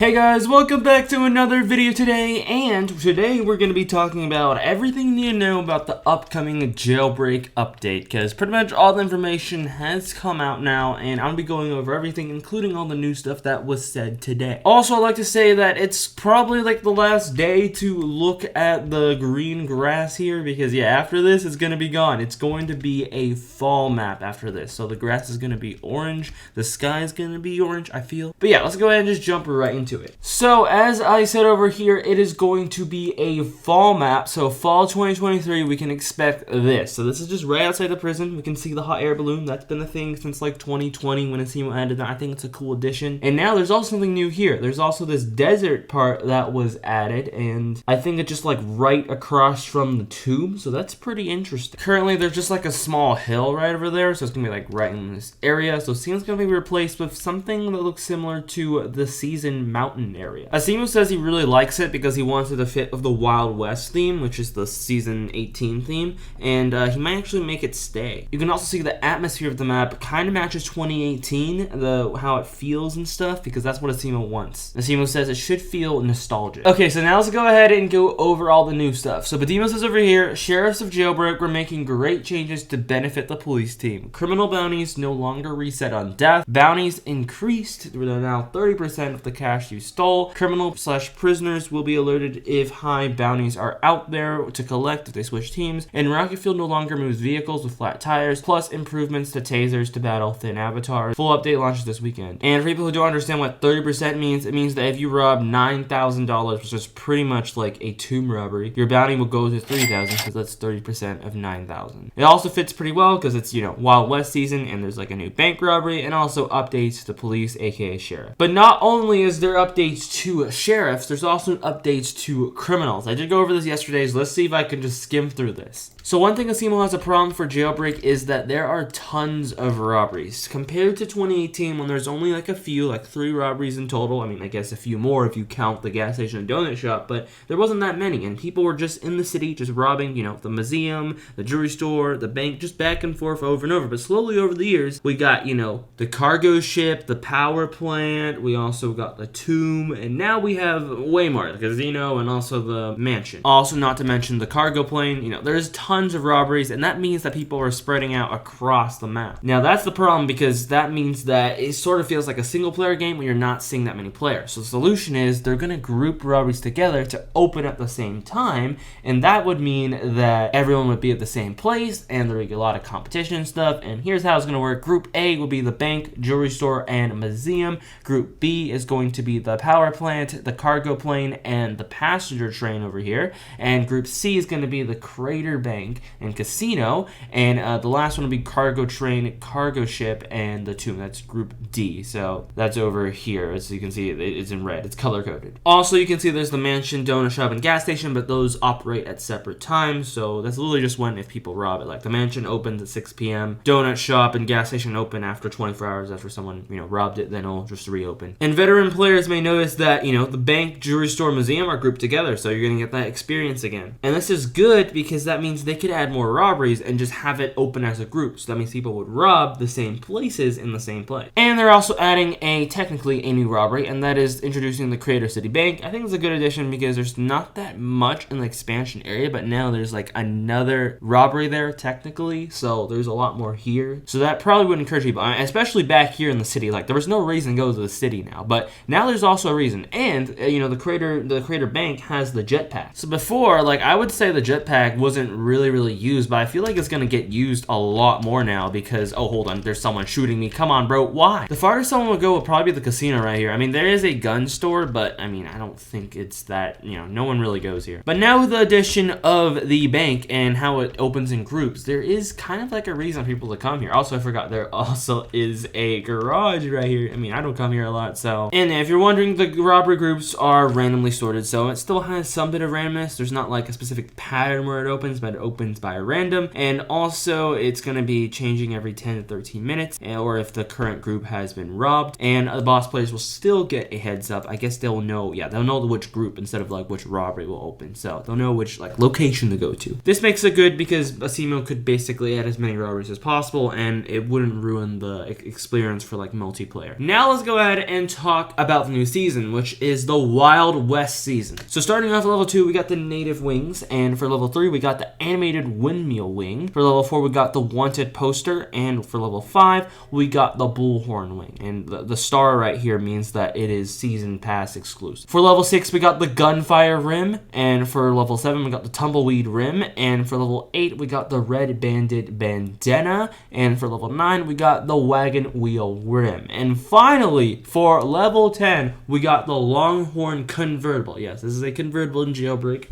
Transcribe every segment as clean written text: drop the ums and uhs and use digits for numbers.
Hey guys, welcome back to another video today, and today we're going to be talking about everything you need to know about the upcoming jailbreak update, because pretty much all the information has come out now, and I'll be going over everything, including all the new stuff that was said today. Also, I'd like to say that it's probably like the last day to look at the green grass here, because yeah, after this, it's going to be gone. It's going to be a fall map after this, so the grass is going to be orange, the sky is going to be orange, I feel. But yeah, let's go ahead and just jump right into it. So as I said over here, it is going to be a fall map. So fall 2023, we can expect this. So this is just right outside the prison. We can see the hot air balloon. That's been a thing since like 2020 when Asimo ended. I think it's a cool addition. And now there's also something new here. There's also this desert part that was added, and I think it's just like right across from the tomb. So that's pretty interesting. Currently, there's just like a small hill right over there. So it's gonna be like right in this area. So Asimo's gonna be replaced with something that looks similar to the season mountain area. Asimo says he really likes it because he wants it to fit of the Wild West theme, which is the season 18 theme, and he might actually make it stay. You can also see the atmosphere of the map kind of matches 2018, how it feels and stuff, because that's what Asimo wants. Asimo says it should feel nostalgic. Okay, so now let's go ahead and go over all the new stuff. So Badimo says over here, Sheriffs of Jailbreak were making great changes to benefit the police team. Criminal bounties no longer reset on death. Bounties increased. They're now 30% of the cash you stole. Criminal/prisoners will be alerted if high bounties are out there to collect if they switch teams. And Rocket Fuel no longer moves vehicles with flat tires, plus improvements to tasers to battle thin avatars. Full update launches this weekend. And for people who don't understand what 30% means, it means that if you rob $9,000, which is pretty much like a tomb robbery, your bounty will go to $3,000 because that's 30% of $9,000. It also fits pretty well because it's, you know, Wild West season and there's like a new bank robbery and also updates to police, aka sheriff. But not only is there updates to sheriffs, there's also updates to criminals. I did go over this yesterday, so let's see if I can just skim through this. So one thing Asimo has a problem for Jailbreak is that there are tons of robberies. Compared to 2018 when there's only like a few, like 3 robberies in total. I mean, I guess a few more if you count the gas station and donut shop, but there wasn't that many, and people were just in the city just robbing, you know, the museum, the jewelry store, the bank, just back and forth over and over. But slowly over the years, we got, you know, the cargo ship, the power plant, we also got the tomb, and now we have way more, the casino, and also the mansion. Also, not to mention the cargo plane. You know, there's tons of robberies, and that means that people are spreading out across the map. Now, that's the problem, because that means that it sort of feels like a single player game when you're not seeing that many players. So the solution is they're going to group robberies together to open at the same time, and that would mean that everyone would be at the same place, and there would be a lot of competition and stuff. And here's how it's going to work. Group A will be the bank, jewelry store, and museum. Group B is going to be the power plant, the cargo plane, and the passenger train over here. And group C is going to be the crater bank and casino. And the last one will be cargo train, cargo ship, and the tomb. That's group D. So that's over here. As you can see, it's in red. It's color coded. Also, you can see there's the mansion, donut shop, and gas station, but those operate at separate times. So that's literally just when if people rob it. Like the mansion opens at 6 p.m. Donut shop and gas station open after 24 hours after someone, you know, robbed it. Then it'll just reopen. And veteran players may notice that, you know, the bank, jewelry store, museum are grouped together, so you're gonna get that experience again. And this is good because that means they could add more robberies and just have it open as a group. So that means people would rob the same places in the same place. And they're also adding technically a new robbery, and that is introducing the Creator City Bank. I think it's a good addition because there's not that much in the expansion area, but now there's like another robbery there technically, so there's a lot more here. So that probably would encourage people, especially back here in the city. Like there was no reason to go to the city now, but now there's also a reason. And you know, the Creator Bank has the jetpack. So before, like I would say the jetpack wasn't really used, but I feel like it's gonna get used a lot more now because, oh, hold on, there's someone shooting me. Come on, bro. Why? The farthest someone would go would probably be the casino right here. I mean, there is a gun store, but I mean, I don't think it's that, you know, no one really goes here. But now with the addition of the bank and how it opens in groups, there is kind of like a reason for people to come here. Also, I forgot there also is a garage right here. I mean, I don't come here a lot, so. And if you're wondering, the robbery groups are randomly sorted, so it still has some bit of randomness. There's not like a specific pattern where it opens, but it opens by random, and also it's going to be changing every 10 to 13 minutes, or if the current group has been robbed, and the boss players will still get a heads up. I guess they'll know, they'll know which group instead of like which robbery will open, so they'll know which like location to go to. This makes it good because Asimo could basically add as many robberies as possible, and it wouldn't ruin the experience for like multiplayer. Now let's go ahead and talk about the new season, which is the Wild West season. So starting off at level 2, we got the native wings, and for level 3, we got the animated windmill wing. For level 4, we got the wanted poster, and for level 5, we got the bullhorn wing. And the star right here means that it is season pass exclusive. For level 6, we got the gunfire rim, and for level 7, we got the tumbleweed rim, and for level 8, we got the red bandit bandana, and for level 9, we got the wagon wheel rim. And finally, for level 10, we got the longhorn convertible. Yes, this is a convertible in Jailbreak,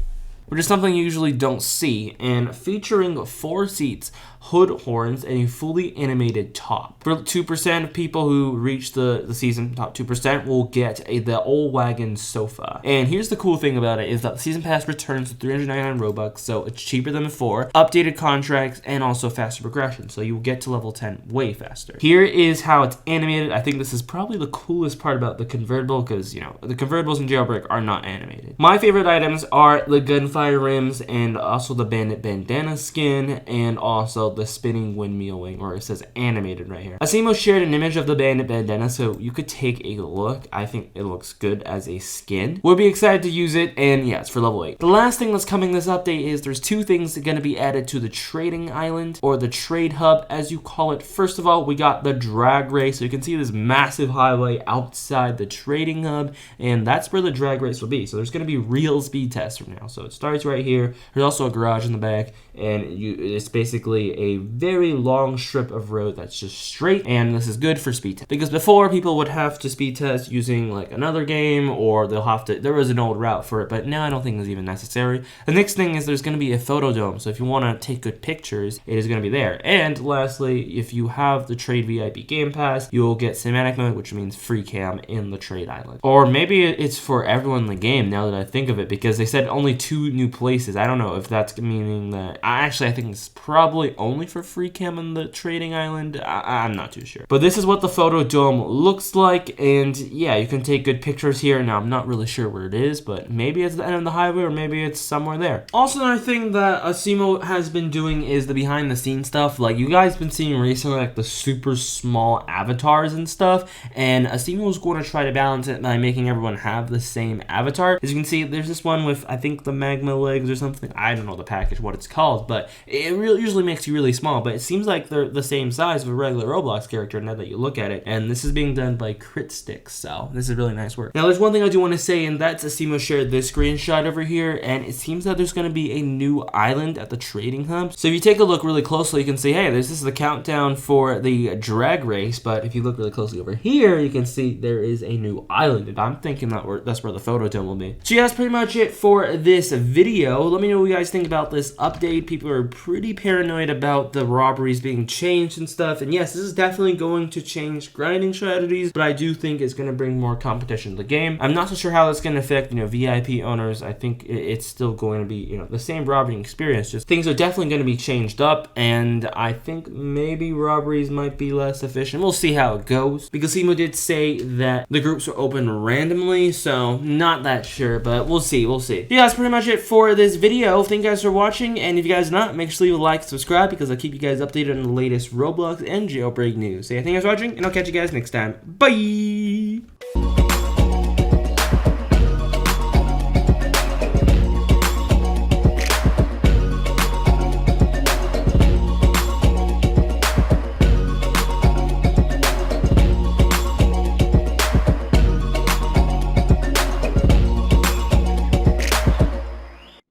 which is something you usually don't see, and featuring 4 seats, hood horns, and a fully animated top. For 2% of people who reach the season, top 2%, will get the old wagon sofa. And here's the cool thing about it is that the season pass returns to 399 Robux, so it's cheaper than before, updated contracts, and also faster progression, so you'll get to level 10 way faster. Here is how it's animated. I think this is probably the coolest part about the convertible, because, you know, the convertibles in Jailbreak are not animated. My favorite items are the gunfire rims, and also the bandit bandana skin, and also the spinning windmill wing, or it says animated right here. Asimo shared an image of the bandit bandana, so you could take a look. I think it looks good as a skin. We'll be excited to use it, and yeah, it's for level 8. The last thing that's coming this update is there's 2 things that are going to be added to the trading island, or the trade hub, as you call it. First of all, we got the drag race. So you can see this massive highway outside the trading hub, and that's where the drag race will be. So there's going to be real speed tests from now. So it starts right here. There's also a garage in the back, and it's basically a very long strip of road that's just straight, and this is good for speed test, because before people would have to speed test using like another game, or they'll have to, there was an old route for it, but now I don't think it's even necessary. The next thing is there's going to be a photo dome, so if you want to take good pictures, it is going to be there. And lastly, if you have the trade VIP game pass, you will get cinematic mode, which means free cam in the trade island. Or maybe it's for everyone in the game, now that I think of it, because they said only 2 new places. I don't know if that's meaning that, I think it's probably only for free cam on the trading island. I'm not too sure. But this is what the photo dome looks like, and yeah, you can take good pictures here. Now, I'm not really sure where it is, but maybe it's the end of the highway, or maybe it's somewhere there. Also, another thing that Asimo has been doing is the behind the scenes stuff. Like, you guys been seeing recently, like the super small avatars and stuff, and Asimo is going to try to balance it by making everyone have the same avatar. As you can see, there's this one with, I think, the magma legs or something. I don't know the package, what it's called, but it usually makes you really small, but it seems like they're the same size of a regular Roblox character now that you look at it, and this is being done by Crit Sticks, so this is really nice work. Now, there's one thing I do want to say, and that's Asimo shared this screenshot over here, and it seems that there's going to be a new island at the trading hub. So if you take a look really closely, you can see, hey, this is the countdown for the drag race, but if you look really closely over here, you can see there is a new island, and I'm thinking that that's where the photo dome will be. So yeah, that's pretty much it for this video. Let me know what you guys think about this update. People are pretty paranoid about the robberies being changed and stuff, and yes, this is definitely going to change grinding strategies, but I do think it's going to bring more competition to the game. I'm not so sure how that's going to affect, you know, VIP owners. I think it's still going to be, you know, the same robbing experience, just things are definitely going to be changed up, and I think maybe robberies might be less efficient. We'll see how it goes, because Asimo did say that the groups were open randomly, so not that sure, but we'll see. Yeah, that's pretty much it for this video. Thank you guys for watching, and if you guys are not, make sure to leave a like, subscribe, because I'll keep you guys updated on the latest Roblox and Jailbreak news. So yeah, thank you guys for watching, and I'll catch you guys next time. Bye!